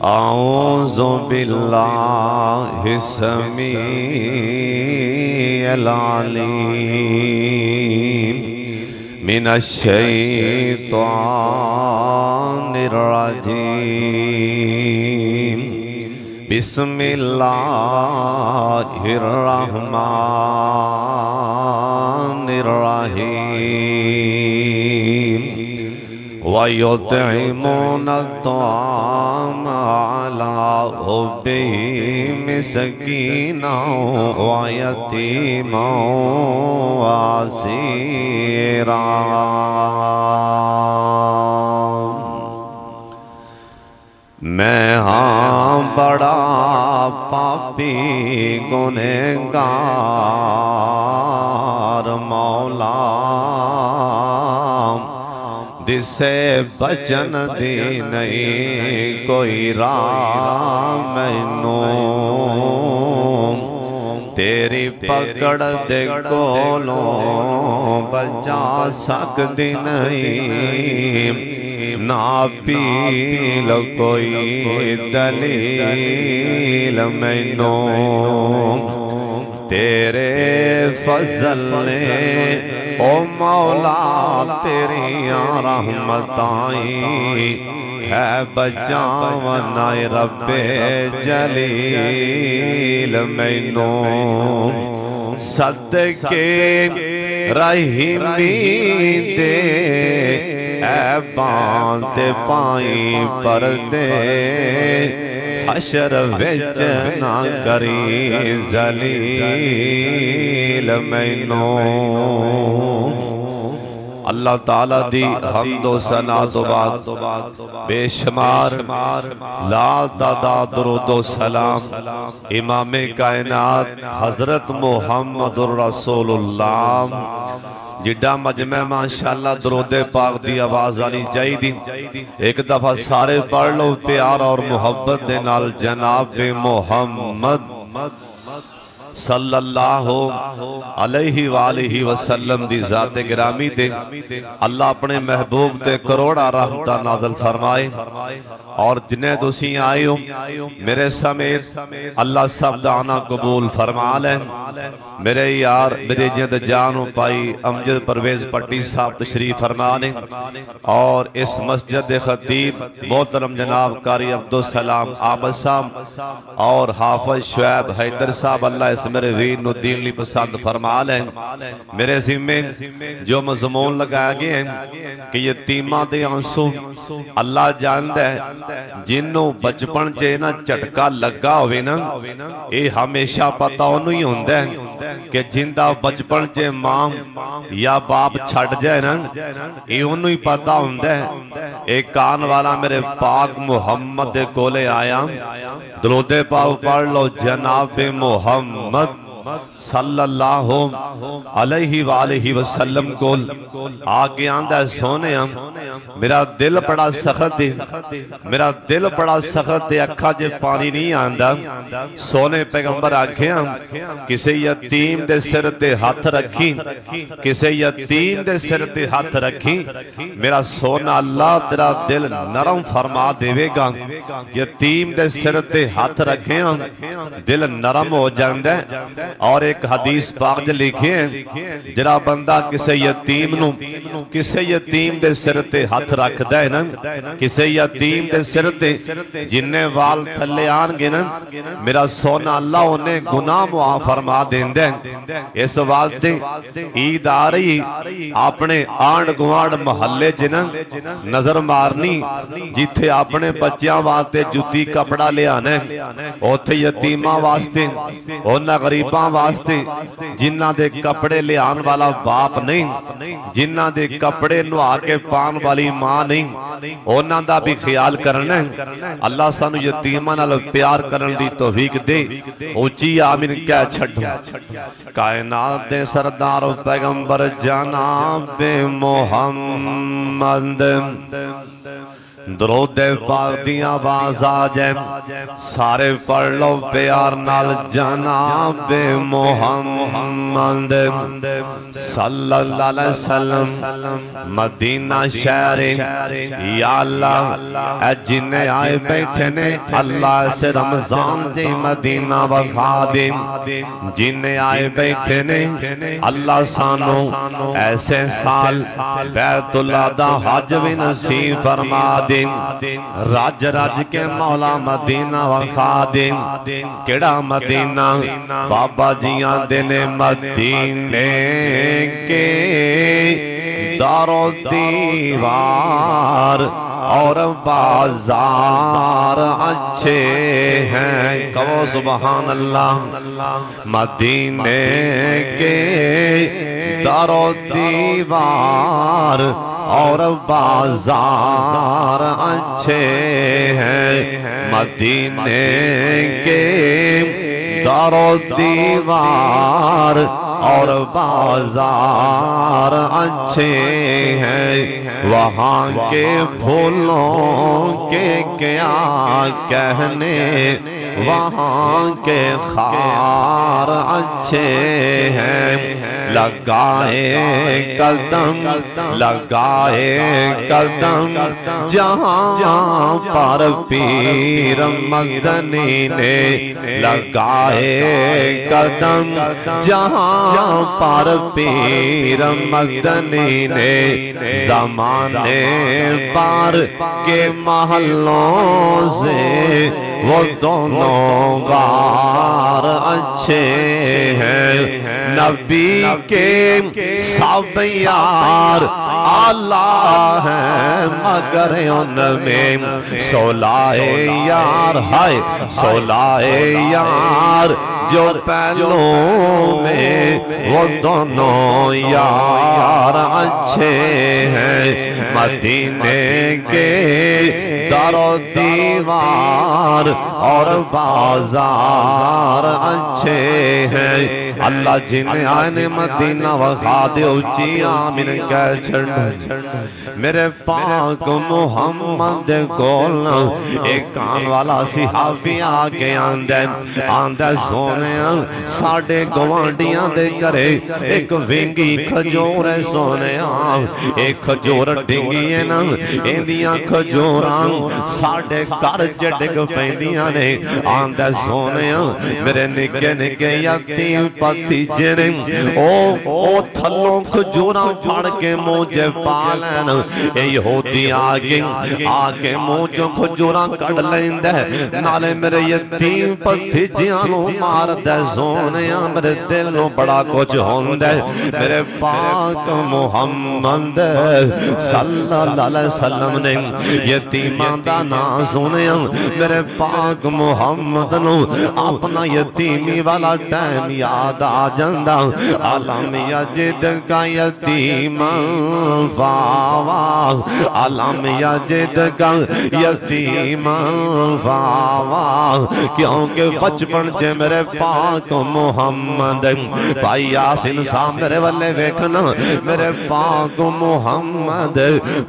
أعوذ بالله السميع العليم من الشيطان الرجيم بسم الله الرحمن الرحيم ويطعمون الطعام على حبه مسكينا ويتيما واسيرا میں ہاں بڑا پاپی گنہگار مولا جسے بچن دی نہیں کوئی راہ مینوں تیری پکڑ دے کولوں بچا سکدی نہیں نہ پیل کوئی دلیل مینوں تیرے فضل نے او مولا تیریاں رحمتائیں ہے بچاونا رب جلیل مینوں صدقے رحیمی دے اے باندے پائیں پردے حشر وچ نہ کری ذلیل مینوں اللہ تعالیٰ دی حمد و ثنا تو بعد بے شمار لا تعداد درود و سلام امام کائنات حضرت محمد الرسول اللہ جڈا مجمع ماشاءاللہ درود پاک دی آواز آنی چاہی دی ایک دفعہ سارے پڑھ لو پیار اور محبت دے نال جناب محمد صلی اللہ علیہ وآلہ وسلم دی ذات گرامی تے اللہ اپنے محبوب تے کروڑا رحمتہ نازل فرمائے اور جنہیں دوسری آئے ہوں میرے سمیت اللہ سب دعنا قبول فرما لیں میرے یار میرے جند جانوں پائی امجد پرویز پٹی صاحب تشریف فرمانے اور اس مسجد خطیب محترم جناب قاری عبدالسلام آبسام اور حافظ شعیب حیدر صاحب اللہ اس میرے وین نو دین لی پسند فرما لیں میرے ذمہ جو مضمون لگایا گئے ہیں کہ یتیمہ دے آنسو اللہ جاند ہے جنوں بچپن چینا چٹکا لگا ہوئے نا اے ہمیشہ پتا انہوں ہی ہوندہ ہے کہ جندہ بچپن چے ماں یا باپ چھٹ جائے نا اے انہوں ہی پتا ہوندہ ہے ایک کان والا میرے پاک محمد دے کولے آیا درود پاک پڑھ لو جناب محمد صلی اللہ علیہ وآلہ وسلم کو آگے آندہ ہے سونے ہم میرا دل بڑا سخت ہے میرا دل بڑا سخت ہے اکھا جے پانی نہیں آندہ سونے پیغمبر آگے ہم کسے یتیم دے سر تے ہاتھ رکھی کسے یتیم دے سر تے ہاتھ رکھی میرا سونا اللہ تیرا دل نرم فرما دے گا یتیم دے سر تے ہاتھ رکھے ہم دل نرم ہو جاندے اور ایک حدیث پاک جو لکھے ہیں جرا بندہ کسے یتیم دے سرتے ہاتھ رکھ دے نا کسے یتیم دے سرتے جنہیں وال تھلے آنگے نا میرا سونا اللہ انہیں گناہ معاف فرما دیں دیں اس واسطے عید آ رہی اپنے آنڈ گوانڈ محلے جنہ نظر مارنی جیتھے اپنے بچیاں واسطے جوتی کپڑا لے آنے اوتھے یتیمہ واسطے اونا غریباں واسطے جنہ دے کپڑے لے آن والا باپ نہیں جنہ دے کپڑے نو آگے پان والی ماں نہیں اونا دا بھی خیال کرنے اللہ سانو یتیمہ نال پیار کرن دی توفیق دے اوچی آمین کیا چھڑوں کائنات دے سردار و پیغمبر جناب محمد درود پاک دی آواز آ جائے سارے پڑھ لو پیار نال جناب محمد صلی اللہ علیہ وسلم مدینہ شہر یا اللہ اے جنہیں آئے بیٹھے نے اللہ سے رمضان دی مدینہ وکھا دے جنہیں آئے بیٹھے نے اللہ سانو ایسے سال بیت اللہ دا حج بھی نصیب فرما دے راج راج کے مولا مدینہ وکھا دے کیڑا مدینہ بابا جیاں دینے مدینے کے دار و دیوار اور بازار اچھے ہیں کہو سبحان اللہ مدینے کے دار و دیوار اور بازار اچھے ہیں مدینے کے دار و دیوار اور بازار اچھے ہیں وہاں کے پھولوں کے کیا کہنے وہاں کے خار اچھے ہیں لگائے قدم جہاں پر پیر مدنی نے لگائے قدم جہاں پر پیر مدنی نے زمانے پار کے محلوں سے وہ دونوں غار اچھے ہیں نبی کے سب یار آلہ ہیں مگر ان میں سولائے یار ہے سولائے یار جو پہلوں میں وہ دونوں یار اچھے ہیں مدینے کے دار و دیوار اور بازار اچھے ہیں اللہ جنہیں آئینے مدینہ وخا دے اچھی آمین کہہ چھڑ میرے پاک محمد کولنا ایک کان والا صحابی آگے آندے سونے ساڑھے گوانڈیاں دے کرے ایک وینگی کھجور سونے ایک کھجور ڈنگی ہے نا ایندیاں کھجوران ساڑھے کار جڑک پیندیاں نے آندے سونے میرے نکے نکے یتیم پتی جرم او تھلوں کھجوران پھاڑ کے مجھے پالین اے یہودی آگے مجھے کھجوران کڑ لیندے نالے میرے یتیم پتی جیانوں مار دے سونے میرے دلوں بڑا کچھ ہوندے میرے پاک محمد صلی اللہ علیہ وسلم نے یتیمان دا نا سونے میرے پاک محمد نو اپنا یتیمی والا ٹائم یاد آ جاندہ علم یجد کا یتیم فاوا علم یجد کا یتیم فاوا کیونکہ بچپن چے میرے پاک محمد بھائی یاسین صاحب میرے والے ویکھنا میرے پاک محمد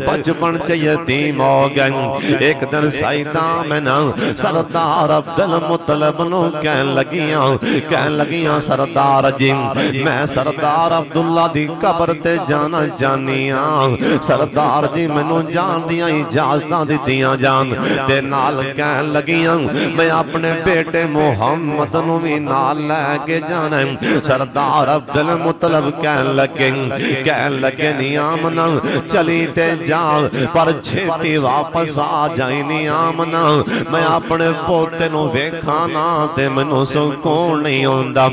بچپن چے یتیم ہو گئے ایک دن سائیدہ میں نا سردار عبدالمطلب نو کہن لگیاں سردار جی میں سردار عبداللہ دی قبر تے جانا جانیاں سردار جی میں نو جان دیاں اجازتاں دیتیاں جان تے نال کہن لگیاں میں اپنے بیٹے محمد نو بھی نال لے کے جانا سردار عبدالمطلب کہن لگے نیامنا چلی تے جان پر چھتی واپس آ جائیں نیامنا میں اپنے پوتے نو ویکھانا تے میں نو سکون نہیں ہوندہ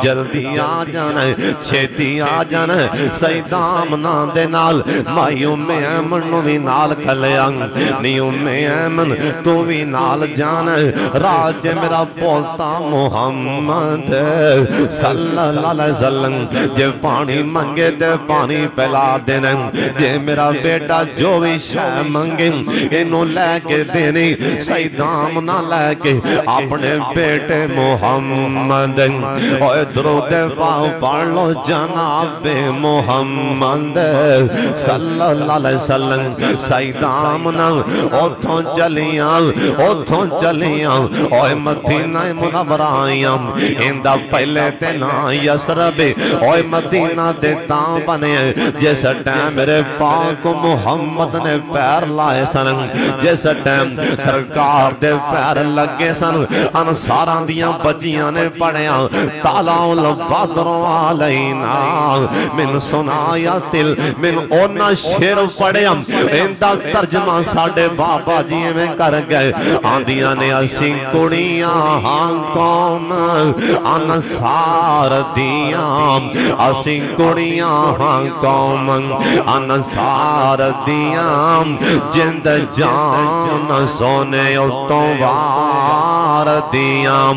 جلدی آ جانا چھتی آ جانا سیدامنا دے نال مائیوں میں ایمن نو بھی نال کھلیا نیوں میں ایمن تو بھی نال جانا راج میرا پوتا محمد صلی اللہ علیہ وسلم جے پانی منگے تے پانی پلا دینے جے میرا بیٹا جو بھی شہ منگے انہوں لے کے دینے سیدامنا لے کے اپنے بیٹے محمد اور درود پاک پڑھ لو جناب محمد صلی اللہ علیہ وسلم سیدامنا اتھوں چلیاں اوہ مدینہ منورہ آئیاں اندہ پہلے تینا یسرب اوہ مدینہ دیتا بنے جیسا ٹائم میرے پاک محمد نے پیر لائے سن جیسا ٹائم سرکار دے پیر لگے سن انصاراں دیاں بجیاں نے پڑھیاں طلع البدر علینا من سنایت من اونا شیر پڑھیاں اندہ ترجمہ ساڑھے بابا جی میں کر گئے آندیاں نے اسی کڑیاں ہاں قوم انصار دیاں اسی کڑیاں ہاں قوم انصار دیاں جند جان سونے اتوں وار دیاں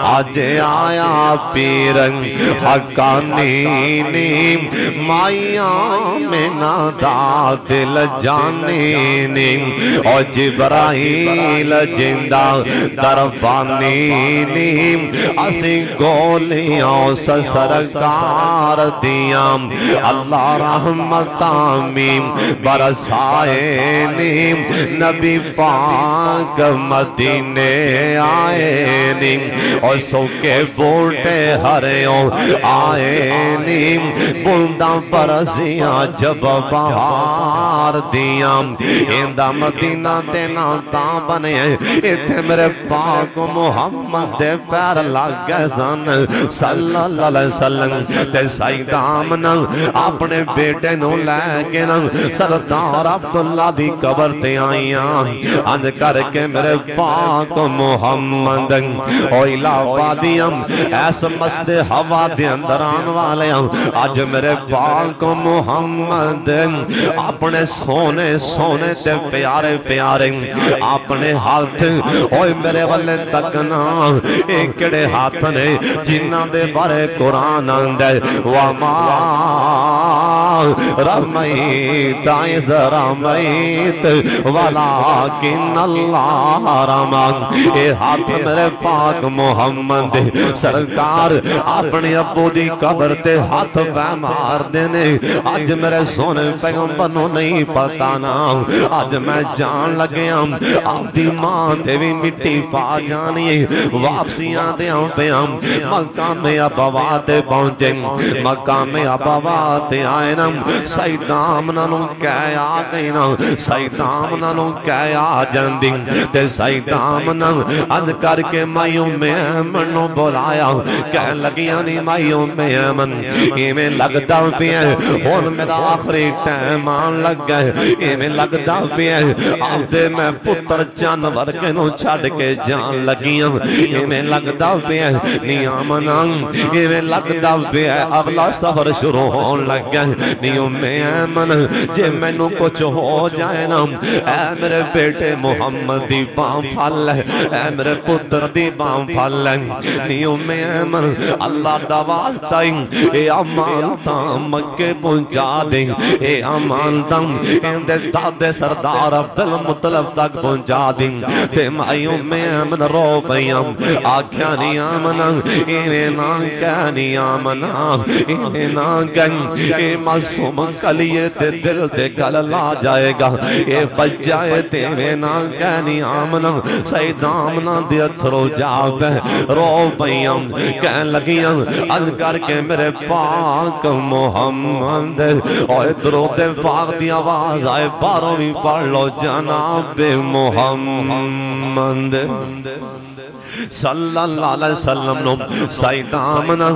آج آیا پیرن حقانی نیم مائیاں میں نادا دل جانی نیم اور جبرائیل جندہ دربانی نیم اسی گولیاں سسرکار دیاں اللہ رحمت آمین برسائے نیم نبی پاک مدینے آئے نیم اور سوکے بوٹے ہریوں آئے نیم بندہ برسیاں جب بہار دیاں اندہ مدینہ تینا تا بنے اتھے میرے پاک محمد دے پیر لگے سن صلی اللہ علیہ وسلم تے سیدامنا اپنے بیٹے نو لے کے نا سردار عبداللہ دی قبر تے آئیاں اند کر کے میرے پاک محمد اوئلہ وادیم ایس مسجد ہوا دے اندران والے آج میرے پاک محمد اپنے سونے تے پیارے پیارے اپنے ہاتھ اوئے میرے والے تکنا ایکڑے ہاتھ نے جنہ دے بارے قرآن اندے وَمَا رَمَيْتَ إِذْ رَمَيْتَ وَلَكِنَّ اللَّهَ رَمَى اے ہاتھ میرے پاک محمد سرکار اپنی ابو دی قبر تے ہاتھ پہ مار دینے آج میرے سونے پیغمبر نو نہیں پتا نا آج میں جان لگیا آپ دی ماں تے بھی مٹی پا جانی واپسیاں دے ہم پہ ہم مقام ابوات پہنچے مقام ابوات آئے نا سیدامنا نو کہے آگئی نا سیدامنا نو کہے آجن دن تے سیدامنا آج کر کے مائیوں میں ایمن نو بولایا کہہ لگیا نہیں مائیوں میں ایمن یہ میں لگتا بھی ہے اور میرا آخری ٹائم آن لگ گئے یہ میں لگتا بھی ہے آپ دے میں پتر جانور کے نو چھڑ کے جان لگیاں یہ میں لگتا بھی ہے نیامنا یہ میں لگتا بھی ہے اگلا سفر شروع ہون لگ گئے نیوں میں ایمن جے میں نو کچھ ہو جائے نا اے میرے بیٹے محمد دی بام پھل ہے اے میرے پتر دی بام پھل ہے نیوں میں ایمن اللہ دا واسطہ اے امانتا مکے پہنچا دیں اے امانتا اندے دادے سردار عبدالمطلب تک پہنچا دیں تے مائیوں میں ایمن رو بیام آکھیا نہیں آمنا ایوے نا کہہ نہیں آمنا ایوے نا گنگ اے معصوم کلیے تے دل تے گل لا جائے گا اے بچ جائے تے ایوے نا کہہ نہیں آمنا سیدامنا دی اتھرو جاوے رو بیام کہہ لگیاں ان کر کے میرے پاک محمد اور درود پاک دی آواز آئے بارویں پڑھ لو جناب محمد صلی اللہ علیہ وسلم نو سیدامنا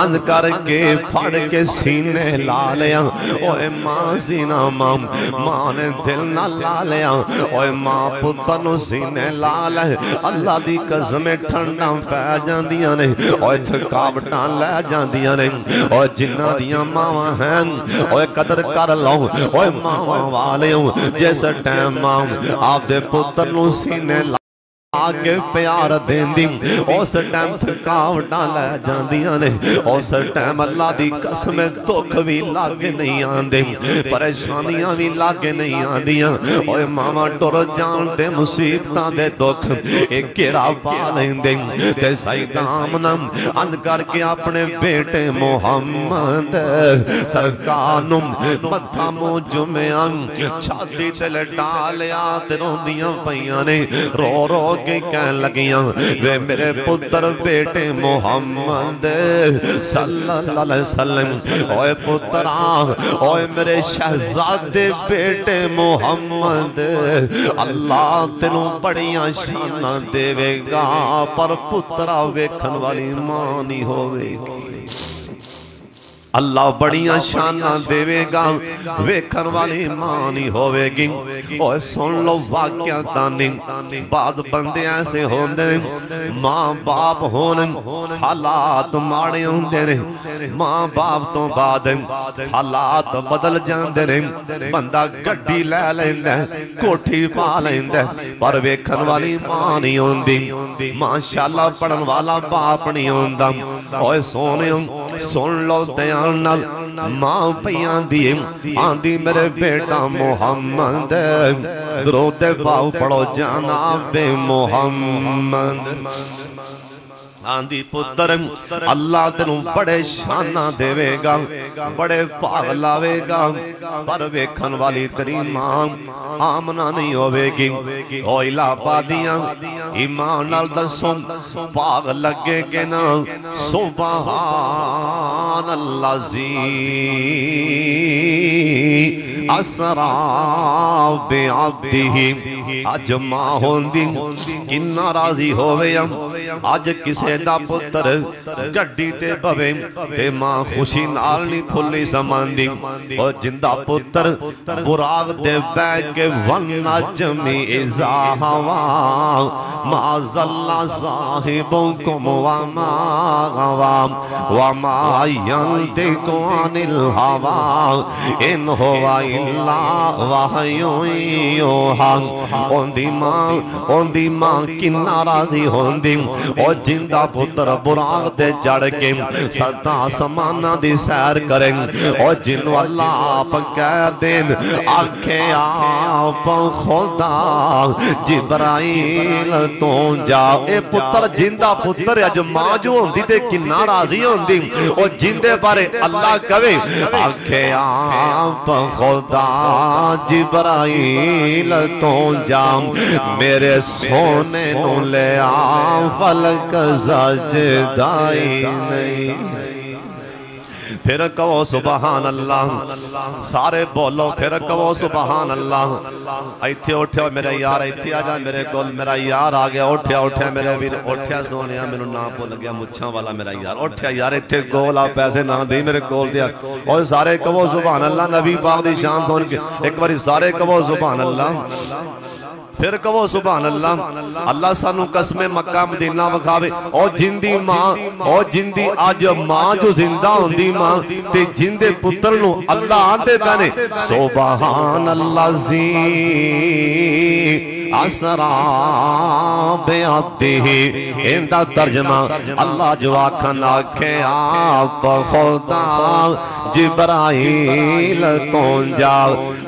اند کر کے پھڑ کے سینے لا لیا اوے ماں سینہ ماں نے دل نہ لا لیا اوے ماں پتر نو سینے لا لے اللہ دی قسمیں ٹھنڈا پہ جاندیاں نے اوے تھکاوٹاں لے جاندیاں نے اوے جنہ دیاں ماں ہیں اوے قدر کر لو اوے ماں والے جیسے ٹائم آپ دے پتر نو سینے لا آگے پیار دین دی اس ٹائم تھکاوٹاں لے جاندیاں نے اس ٹائم اللہ دی قسم دکھ بھی لاگے نہیں آندے پریشانیاں بھی لاگے نہیں آندیاں اوے ماما ٹر جان تے مصیبتاں دے دکھ ایک گھیرا پا لیندے تے سیدامنا اند کر کے اپنے بیٹے محمد سرکار نو متھا منہ جمعیاں چھاتی تے لٹا لیا تے روندیاں پیاں نے رو رو کے کہن لگیاں وے میرے پتر بیٹے محمد صلی اللہ علیہ وسلم اوے پتران اوے میرے شہزادے بیٹے محمد اللہ تینوں بڑیاں شانہ دے وے گا پر پترہ ویکھن والی ماں نہیں ہوئے گی اللہ بڑیاں شانہ دے گا ویکھن والی ماں نہیں ہوئے گی اوہ سن لو واقعہ تانی بعد بندے ایسے ہوندے ماں باپ ہونے حالات ماڑے ہوندے ماں باپ تو بعد حالات بدل جاندے بندہ گڈی لے لیندے کوٹھی پا لیندے پر ویکھن والی ماں نہیں ہوندی ماشاءاللہ پڑھن والا باپ نہیں ہوندا اوہ سونے سن لو دیاں ماں پیان دی آندی میرے بیٹا محمد درود پاؤ پڑھو جناب محمد آندی پتر اللہ تنوں بڑے شانہ دے گا بڑے پاغ لاوے گا پر ویکھن والی تری ماں آمنہ نہیں ہوئے گی او الہ پادیاں ایمان نال دسوں پاغ لگے کے نا سبحان اللہ زی اسرا بعبدہ آج ماں ہوندی کنہ راضی ہوئے آج کسے دا پتر گڑی تے بوے تے ماں خوشی نال نہیں پھلی سماندی اور جندہ پتر براغ دے بیگ کے ونجمی ازا ہوا معاذ اللہ صاحبکم وما غوام وما ینتقو عن الہوا ان ہوا اللہ وحیو یوہا اوندی ماں کنہ راضی ہوندی اور جندہ پتر براغ دے جڑ کے ستا سمانہ دی سیر کریں اور جنو اللہ آپ کہہ دین آنکھیں آپ خدا جبرائیل تو جا اے پتر جندہ پتر اج ماں جو ہوندی تے کنہ راضی ہوندی اور جندے بارے اللہ کہے آنکھیں آپ خدا جبرائیل تو جا میرے سونے نو لے فلک سجدائی نہیں پھر کہو سبحان اللہ سارے بولو پھر کہو سبحان اللہ ایتھے اٹھیا میرے یار ایتھے آجا میرے کول میرا یار آگیا اٹھیا میرے ویر اٹھیا سونیا میں نہ بول گیا مچھاں والا میرا یار اٹھیا یار ایتھے کول آپ پیسے نہ دی میرے کول دیا اور سارے کہو سبحان اللہ نبی پاک دی شان سن کے ایک باری سارے کہو سبحان اللہ پھر کہو سبحان اللہ اللہ سانو قسم مکہ مدینہ وکھاوے اور جندی ماں اور جندی آج ماں جو زندہ ہوندی ماں تے جندے پتر نو اللہ آندے پہنے سبحان اللہ زی اسرا بعبدہ اندہ ترجمہ اللہ جو آکھن آکھیں آپ خدا جبرائیل تون جا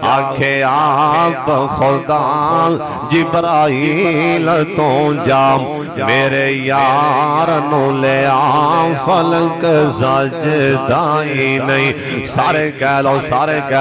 آکھیں آپ خدا جبرائیل تون جا میرے یار نو لے فلک سجدائی نہیں سارے کہہ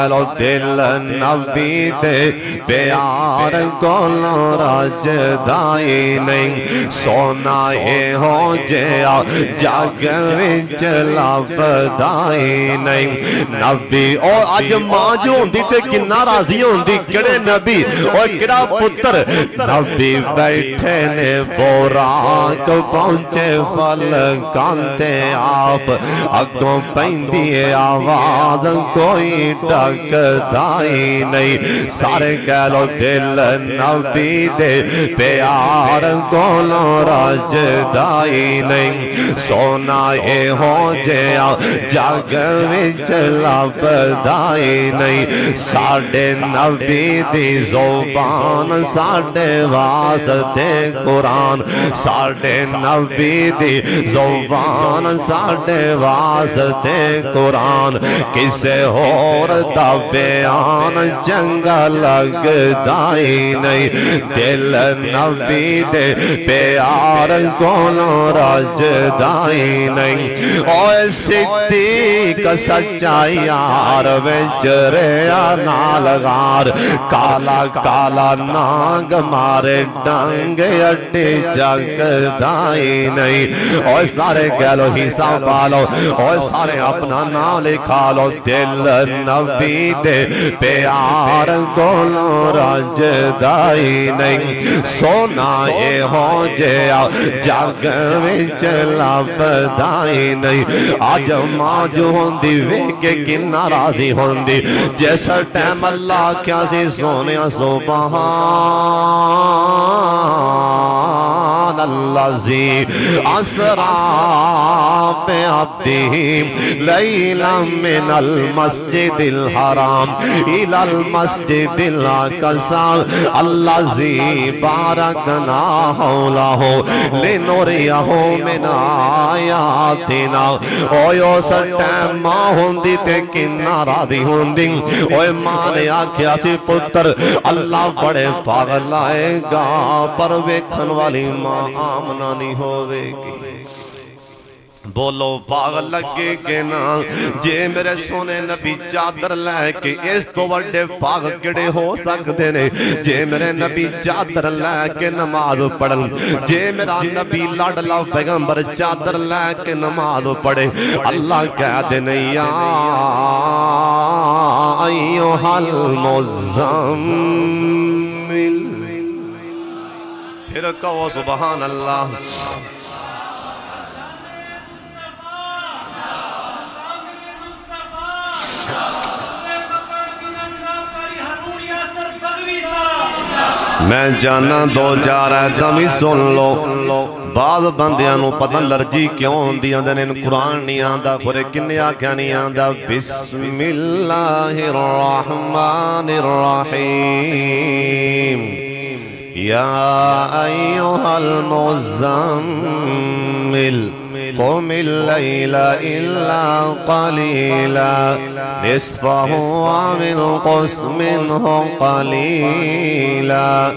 لو دل نبی دے پیار کول رجدائی نہیں سونا یہ ہو جیا جگ وچ لبدائی نہیں نبی اور آج ماں جو ہوندی تے کنہ راضی ہوندی کڑے نبی اور کڑا پتر نبی بیٹھے نے بوراک پہنچے فلکانتے آپ اگوں پہندی آواز کوئی ڈک دائی نہیں سارے کہہ لو دل نبی نبی دے پیار کولو رج دائی نہیں سونا اے ہو جیا جگ وچ لب دائی نہیں ساڑھے نبی دی زبان ساڑھے واسطے قرآن ساڑھے نبی دی زبان ساڑھے واسطے قرآن کسے اور دا بیان چنگا لگ دائی نہیں دل نبی دے پیار کولو رج دائی نہیں اوہ صدیق سچا یار وچ ریا نالغار کالا کالا ناگ مارے ڈنگ اڈی جگ دائی نہیں اوہ سارے گلو حصہ پالو اوہ سارے اپنا نام لکھا لو دل نبی دے پیار کولو رج دائی نہیں سونا اے ہو جیا جگ وچ لب دائی نہیں آج ماں جو ہوندی ویکے کنا راضی ہوندی جیسا ٹیم اللہ کیا سی سونے سبحان اللذی اسرا بعبدہ لیلا من المسجد الحرام الى المسجد الاقصى اللذی بارکنا حولہ لنوریہ من آیاتنا اوہ سا ٹیم ماں ہوندی تے کنا راضی ہوندی اوہ ماں نے آکھیا سی پتر اللہ بڑے پاگل آئے گا پر ویکھن والی ماں آمنہ نہیں ہوئے گی بولو پاگل لگے کہ نا جے میرے سونے نبی چادر لے کے اس تو وڈے پاگل کڑے ہو سکتے نے جے میرے نبی چادر لے کے نماز پڑھن جے میرا نبی لاڈلا پیغمبر چادر لے کے نماز پڑھے اللہ کہہ دے نہیں یا ایوہ المزمل پھر کہو سبحان اللہ میں جانا دو جا رہا ہے تمہیں سن لو بعض بندیاں پتہ لرجی کیوں ہوندی آندھا ان قرآن نہیں آندھا پھرے کننے آکھا نہیں آندھا بسم اللہ الرحمن الرحیم یا ایوہ المزمل قم الليل إلا قليلا نصفه وانقص منه قليلا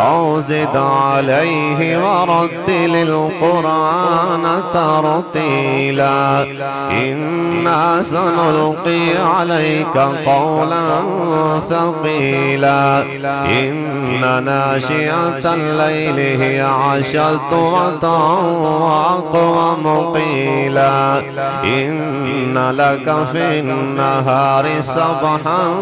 أو زد عليه ورتل القرآن ترتيلا إنا سنلقي عليك قولا ثقيلا إن ناشئة الليل هي أشد وطئا وأقوم قيلا إن لك في النهار سبحا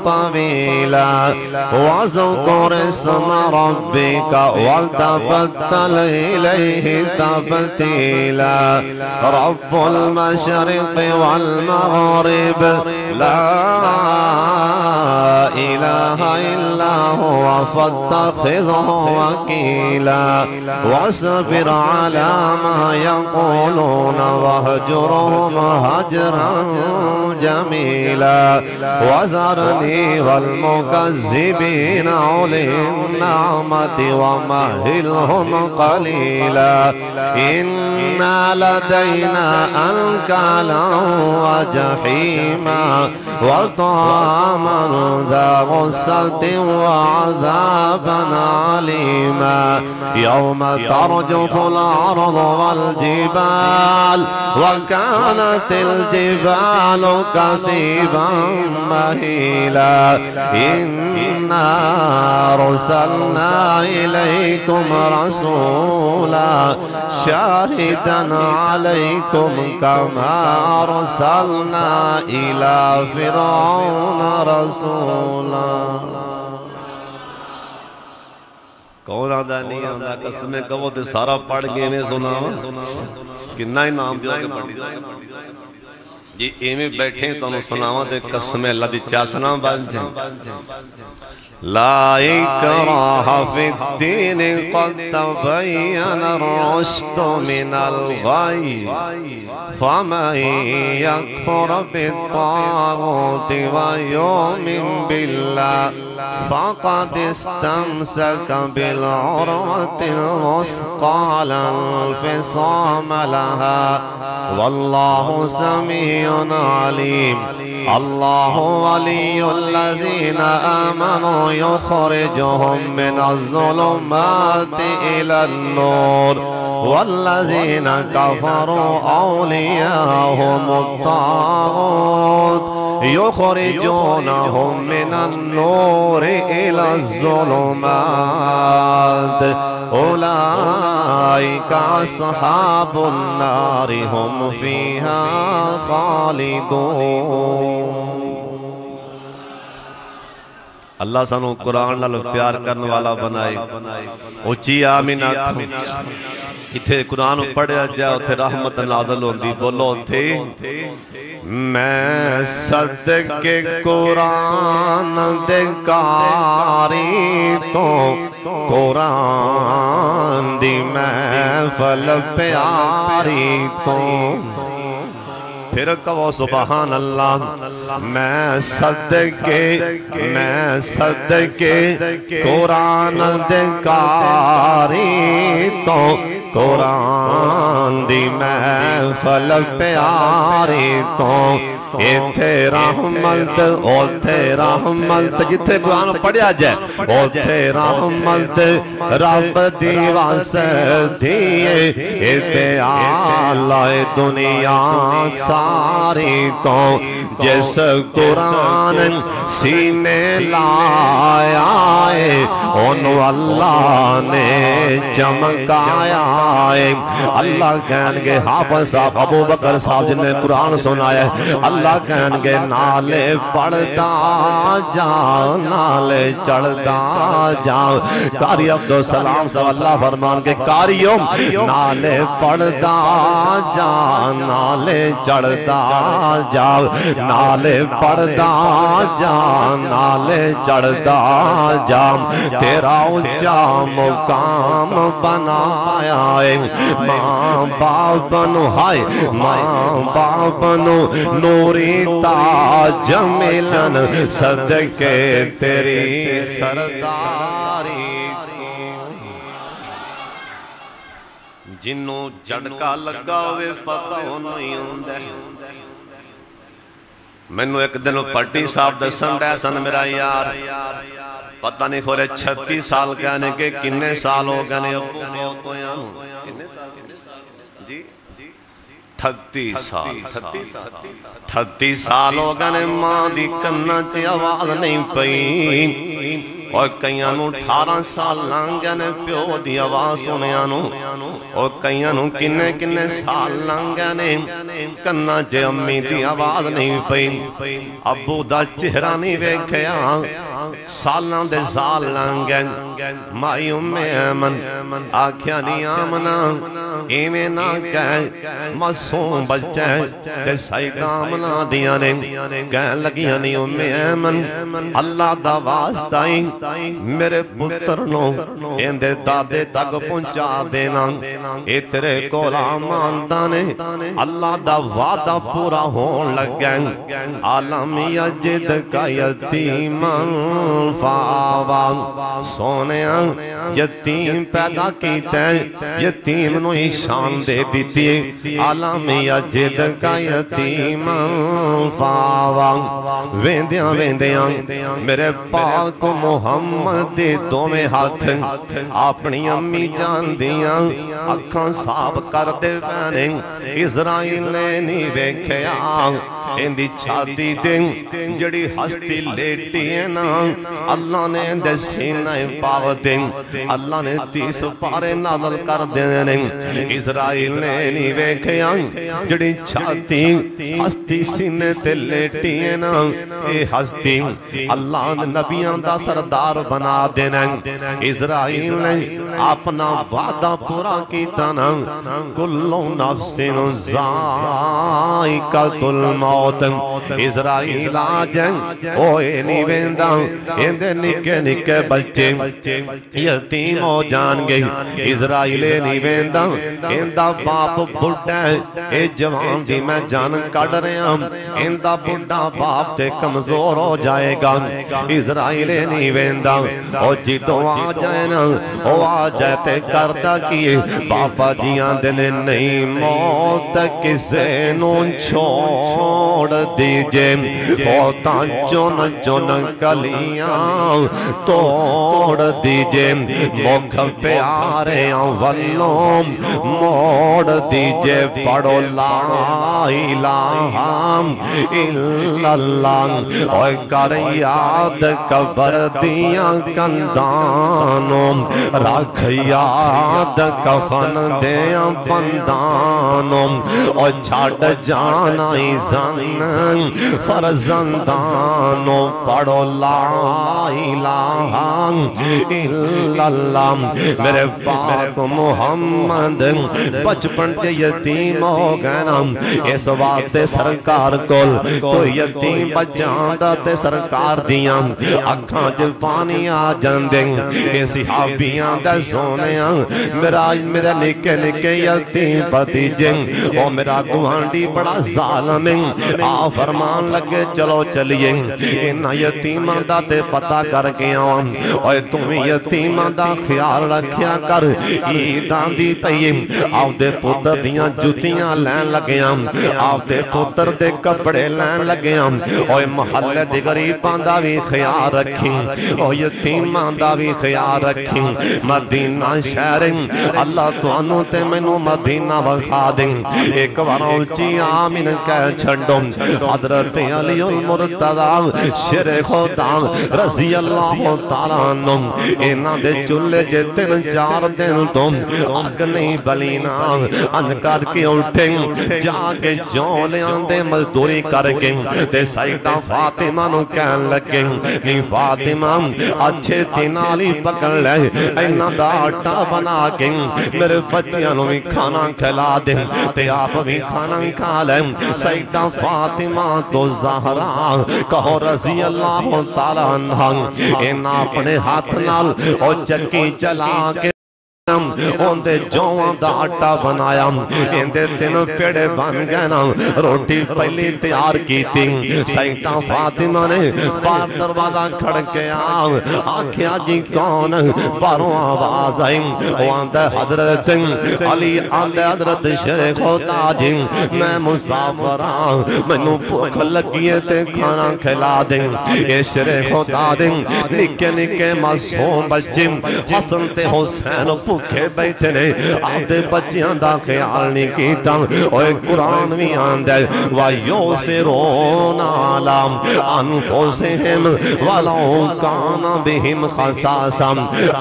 طويلا واذكر اسم ربك وتبتل إليه تبتيلا رب المشرق والمغرب لا إله إلا هو فاتخذه وكيلا واصبر على ما يقولون واهجرهم هجرا جميلا وذرني والمكذبين أولي النعمة ومهلهم قليلا إن لدينا أنكالا وجحيما وطعاما ذا غصة وعذابا عليما يوم ترجف الأرض والجبال وكانت الجبال كثيبا مهيلا إنا رسلنا إليكم رسولا شاهدا عليكم كما أرسلنا إلى فرعون رسولا کون آدھا نہیں آدھا قسمیں کہو تے سارا پڑھ گئے میں سنا کنا ہی نام دیا کہ پڑھ جی ایویں بیٹھیں تو انہوں سناواں دے قسم اللہ دی چاسنا بن جائیں لا اکراہ فی الدین قد تبین الرشد من الغی فمن یکفر بالطاغوت ویؤمن باللہ فقد استمسک بالعروة الوثقى لا انفصام لها واللہ سمیع علیم اللہ ولی الذین آمنوا يخرجهم من الظلمات إلى النور والذین كفروا أولياءهم الطاغوت يخرجونهم من النور إلى الظلمات أولئك أصحاب النار هم فيها خالدون اللہ سانو قرآن نال پیار کرنے والا بنائے اچھی آمین آکھو اتھے قرآن پڑھیا جائے اتھے رحمت نازل ہوندی بولو تھے میں صدق قرآن دکاری تو قرآن دی محفل پیاری تو پھر کہو سبحان اللہ میں صدق قرآن دکاری تو قرآن دی محفل پیاری تو ایتھے رحمت جتھے قرآن پڑھیا جائے اوتھے رحمت رب دی واسطیے ایتھے آلائے دنیا ساری تو جس قرآن سینے لایا ہے انہوں اللہ نے چمکایا ہے اللہ کہنگے حافظ صاحب ابو بکر صاحب جن نے قرآن سنایا ہے اللہ کہنگے نالے پڑھتا جا نالے چڑھتا جا قاری عبدالسلام صاحب اللہ فرمان کے قاریوں نالے پڑھتا جا نالے چڑھتا جا نالے پڑھتا جا نالے چڑھتا جا تیرا اونچا مقام بنایا ہے ماں باپ نو ہائے ماں باپ نو نوری تاج ملن صدقے تیری سرداری جنوں جھڑکا لگا ہوئے پتہ نہیں ہوندے میں نے ایک دن پٹی صاحب دسن ڈے سن میرا یار پتہ نہیں کھولے 36 سال کہنے کے کنے سال ہو گئے ابو موت ہو یا ہوں 36 سال ہو گئے ماں دی کنہ تی آواز نہیں پئی اور کئیانو 18 سال لانگے پیو دی آواز سنیانو اور کئیانو کنے سال لانگے کنہ جے امی دی آواز نہیں پئی ابو دا چہرہ نہیں ویکھیا سالاں دے سال لانگے مائی ایمن آکھیا نہیں آمنا ایمیں نہ کہہ مسوں بچے کہ سائیدہ آمنا دیا نے کہہ لگیا نہیں ایمن اللہ دا واسطائی میرے پتر نو اندے دادے تک پہنچا دینا اے تیرے کولا ماندانے اللہ دا وعدہ پورا ہون لگ گئے عالم یجد کا یتیمن فاوان سونے یتیم پیدا کیتے یتیم نو شان دے دیتی عالم یجد کا یتیمن فاوان ویندیاں میرے پاک محمد دے دو میں ہاتھ اپنی امی جان دیاں اکھاں صاحب کر دے بہنے اسرائیل نے نہیں بیکھیا ان دی چھاتی دے جڑی ہستی لیٹی ہے نا اللہ نے دے سینہ پاو دے اللہ نے 30 پارے نازل کر دینے اسرائیل نے نہیں ویکھیا جڑی چھاتی ہستی سینے تے لیٹی ہے نا اے ہستی اللہ نے نبیان دا سردار بنا دینا اسرائیل نے اپنا وعدہ پورا کیتا نا کلو نفس ذائقۃ الموت اسرائیل آجیں اوے نہیں ویندا اندے نکے نکے بچے یتیم ہو جان گے اسرائیل نہیں ویندا اندہ باپ بڑھا ہے اے جوان دی میں جان کڑ رہے ہیں اندہ بڑھا باپ تے کمزور ہو جائے گا اسرائیل نہیں ویندا او جدو آ جائے نا او آ جائے تے کردہ کیے باپا جیاں دنے نہیں موت کسے نون چھوڑ دیجے ہوتا چون چون کلیاں توڑ دیجے مکھ پیارے والوں موڑ دیجے پڑھو لا الہ الا اللہ اور کر یاد قبر دیاں کندانوں رکھ یاد کفن دیاں بندانوں اور چھاڑ جانا زن فرزندانوں پڑھو لا الہ الا اللہ میرے پاک محمد بچپن چے یتیم ہو گئے نا اس وقت سرکار کول تو یتیم بچاندہ تے سرکار دیاں اکھاں چے پانی آ جاندیں اے صحابیاں دے سونیاں میرا نکے نکے یتیم بھتیجے او میرا گوانڈی بڑا ظالم آ فرمان لگے چلو چلیے انہاں یتیماں دا تے پتہ کر کے آؤں اوے تم یتیماں دا خیال رکھیا کر عیداں دی پئیم آو دے پتر دیاں جوتیاں لین لگیاں آو دے پتر دے کپڑے لین لگیاں اوے محلے دی غریباں دا بھی خیال رکھیں او یتیماں دا بھی خیال رکھیں مدینہ شہر اللہ تو انو تے منو مدینہ بخا دیں ایک واروں چی آمین کہہ چھڑوں حضرت علی المرتضی شیر خدا رضی اللہ تعالیٰ عنہ اینا دے چلے جے تین چار دن تو آگ نہیں بلینا انکار کے اٹھیں جا کے جولے آندے مزدوری کر کے تے سیدہ فاطمہ نو کہن لگیں نہیں فاطمہ اچھے تینالی پکڑ لے اینا دا آٹا بنا کے میرے بچیاں نو بھی کھانا کھلا دیں تے آپ بھی کھانا کھا لیں سیدہ فاطمہ تو زہرا کہو رضی اللہ تعالیٰ عنہ اینا اپنے ہاتھ نال اور چکی چلا کے اندے جوان دا آٹا بنایا اندے تین پیڑے بن گئے نا روٹی پہلی تیار کی تھی سیدہ فاطمہ نے بار دروازہ کھڑ کے آکھیا جی کون باروں آواز آئی آندے حضرت علی آندے حضرت شیر خدا جی میں مسافرہ منو بھوک لگیے تے کھانا کھلا دیں یہ شیر خدا دیں نکے نکے معصوم بچے حسن تے حسین بھوکے بیٹھے نے آدھے بچیاں دا خیال نہیں کیتا اوہ قرآن بھی آندھے وَيُوسِرُونَ عَلَىٰ أَنفُسِهِمْ وَلَوْ كَانَ بِهِمْ خَصَاصَةٌ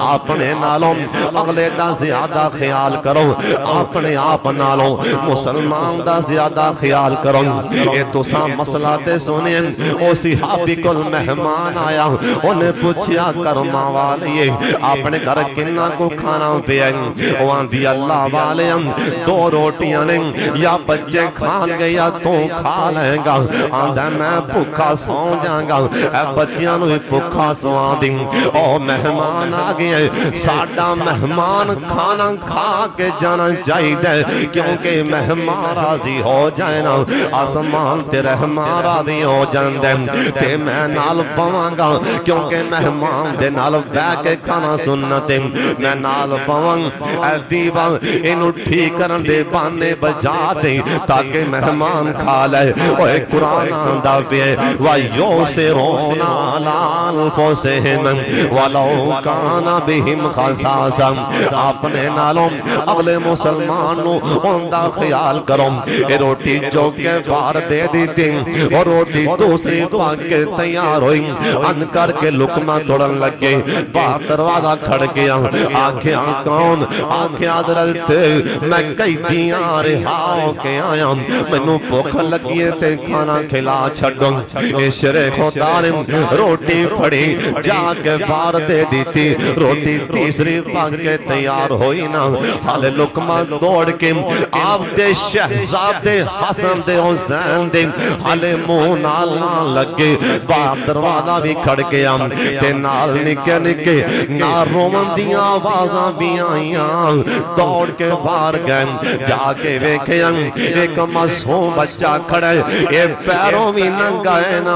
اپنے نالوں اگلے دا زیادہ خیال کرو اپنے آپ نالوں مسلمان دا زیادہ خیال کرو یہ تو سا مسئلہ تے سنیں او صحابی کل مہمان آیا انہیں پوچھیا کرما والی اپنے گھر کنہ کو کھانا پہ وہاں دی اللہ والے ہم دو روٹیاں نے یا بچے کھان گے یا تو کھا لیں گا آندھا میں پکھا سو جائیں گا اے بچیاں نوی پکھا سو آدھیں او مہمان آگئے ساڑھا مہمان کھانا کھا کے جانا چاہی دے کیونکہ مہمان راضی ہو جائے نا آسمان تے رحمان راضی ہو جائیں دے تے میں نال پوانگا کیونکہ مہمان دے نال بے کے کھانا سنتے میں نال پوانگا پاون اے دیوا انہوں ٹھیک کرن دے بانے بجا دے تاکہ مہمان کھا لے اوہ قرآن آندہ پہ وَيُوسِرُونَ عَلَىٰ أَنفُسِهِمْ وَلَوْ كَانَ بِهِمْ خَصَاصَةٌ اپنے نالوں اگلے مسلمان نو اندہ خیال کرو اے روٹی جو کے بار دے دی تھی اور روٹی دوسری پاک کے تیار ہوئی ان کر کے لقمہ توڑن لگے باہر دروازہ کھڑ گیا آنکھیں کون آنکھیں حضرت میں کئی دیاں رہاؤ کے آیا میں نو بھوک لگیے تے کھانا کھلا چھڑوں عشر خدا نے روٹی پھڑی جا کے بار دے دی تھی روٹی تیسری پاک کے تیار ہوئی نا حال لقمہ توڑ کے آپ دے شہزادے حسن دے حسین دے حال منہ نال لگے باہر دروازہ بھی کھڑ گیا تے نال نکے نکے نال رومن دیاں آوازاں بھی آئیاں توڑ کے باہر گئے جا کے ویکھیں ایک معصوم بچہ کھڑے اے پیروں بھی ننگائے نا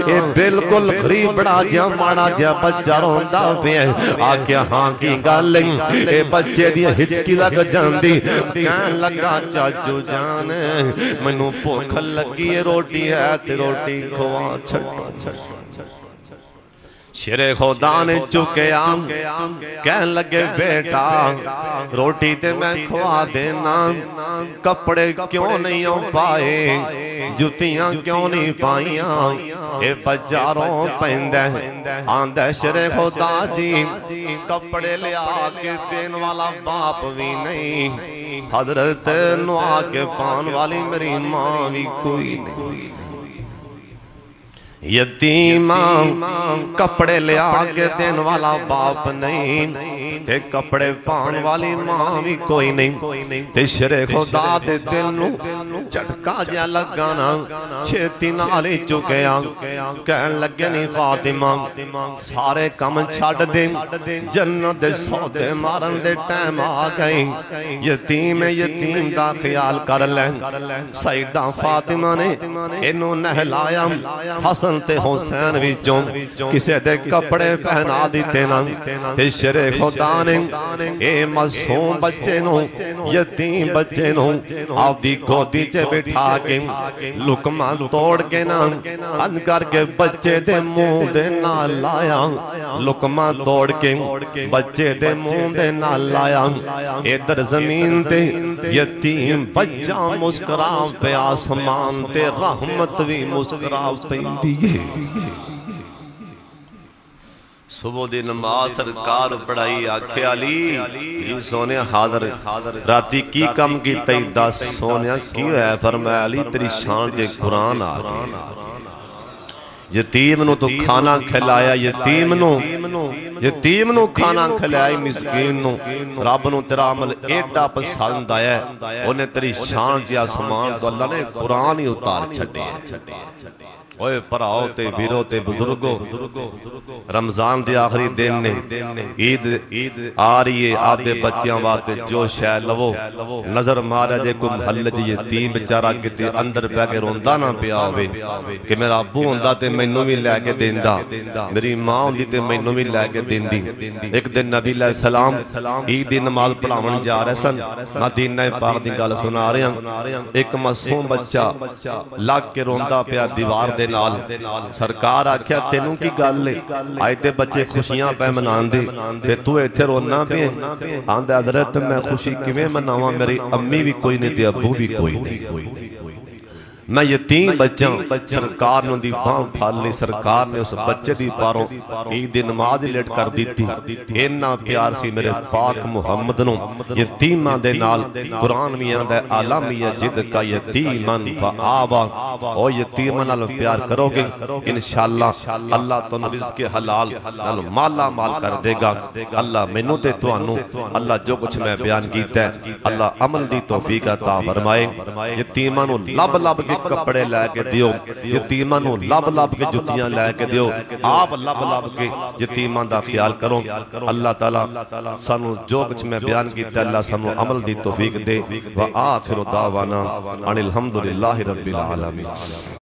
اے بالکل غریبڑا جا ماڑا جا بچہ روندہ بھی ہے آکے ہاں کی گالیں اے بچے دی ہچکی لگ جاندی کہن لگا چاچو جانے منو بھوک لگی روٹی ہے تے روٹی کھوا چھٹو شیر خدا نے چکے آم کہن لگے بیٹا روٹی تے میں کھوا دینا کپڑے کیوں نہیں پائے جتیاں کیوں نہیں پائیاں اے بچاروں پہندے آندے شیر خدا جی کپڑے لے آکے دین والا باپ بھی نہیں حضرت نو آکے پان والی میری ماں بھی کوئی نہیں یتیماں کپڑے لے آگے دین والا باپ نہیں تے کپڑے پان والی ماں بھی کوئی نہیں تے شر خدا دے دل نو چٹکا جا لگانا چھتی نالی چکیا کہن لگے نہیں فاطمہ سارے کم چھڑ دے جنت دے سودے مارن دے ٹیم آگئی یتیم دا خیال کر لیں سیدہ فاطمہ نے انہوں نہلایا حسن تے حسین وچوں کسے دے کپڑے پہنا دیتے نا تے شر خدا نے اے معصوم بچے نو یتیم بچے نو آپ دی گودی چے بٹھا کے لقمہ توڑ کے نا ان کر کے بچے دے منہ دے نہ لایا لقمہ توڑ کے بچے دے منہ دے نہ لایا ادھر زمین تے یتیم بچہ مسکرا پہ آسمان تے رحمت بھی مسکرا پہ دی صبح دی نماز سرکار پڑھائی آکھے علی یہ سونے حاضر راتی کی کم کی تئی دس سونے کیوں ہے فرمایا علی تیری شان جے قرآن آگے یتیم نو تو کھانا کھلایا یتیم نو کھانا کھلایا مسکین نو رب نو تیرا عمل ایڈا پسند آیا ہے انہیں تیری شان جے آسمان تو اللہ نے قرآن ہی اتار چھڑے ہیں اوے پراؤ تے بیرو تے بزرگو رمضان دی آخری دن نے عید آ رہی ہے آدھے بچیاں واتے جو شہ لو نظر مارا جے کو محلہ جے یتیم بچارہ کتے اندر پہ کے روندہ نہ پہ آوے کہ میرا ابو ہوندہ تے میں نو بھی لے کے دیندہ میری ماں ہوندی تے میں نو بھی لے کے دیندی ایک دن نبی علیہ السلام عید دی نماز پڑھاون جا رہے سن مدینہ پاک دی گل سنا رہے ہیں ایک معصوم بچہ لگ کے روندہ پہ دیوار دے نال سرکار آکھیا تینوں کی گل لے آئے تے بچے خوشیاں پہ منان دے تے تو ایتھے رونا پہ آندے حضرت میں خوشی کیویں مناواں میری امی بھی کوئی نہیں تے ابو بھی کوئی نہیں میں یتیم بچاں سرکار نے دی باں پھال لی سرکار نے اس بچے دی پاروں عید نماز لیٹ کر دیتی اینا پیار سی میرے پاک محمد نو یتیمہ دے نال قرآن میاں دے عالمیہ جد کا یتیمن فآبا او یتیمہ نال پیار کرو گے انشاءاللہ اللہ تو رزق حلال نال مالا مال کر دے گا اللہ منو تے تو انو اللہ جو کچھ میں بیان کیتا ہے اللہ عمل دی توفیق عطا فرمائے یتیمہ نو لب لب کے کپڑے لے کے دیو یتیمہ نو لب لب کے جتیاں لے کے دیو آپ لب لب کے یتیمہ دا خیال کرو اللہ تعالیٰ سانو جو کچھ میں بیان کیتا ہے اللہ سانو عمل دی توفیق دے وآخر دعوانا ان الحمدللہ رب العالمین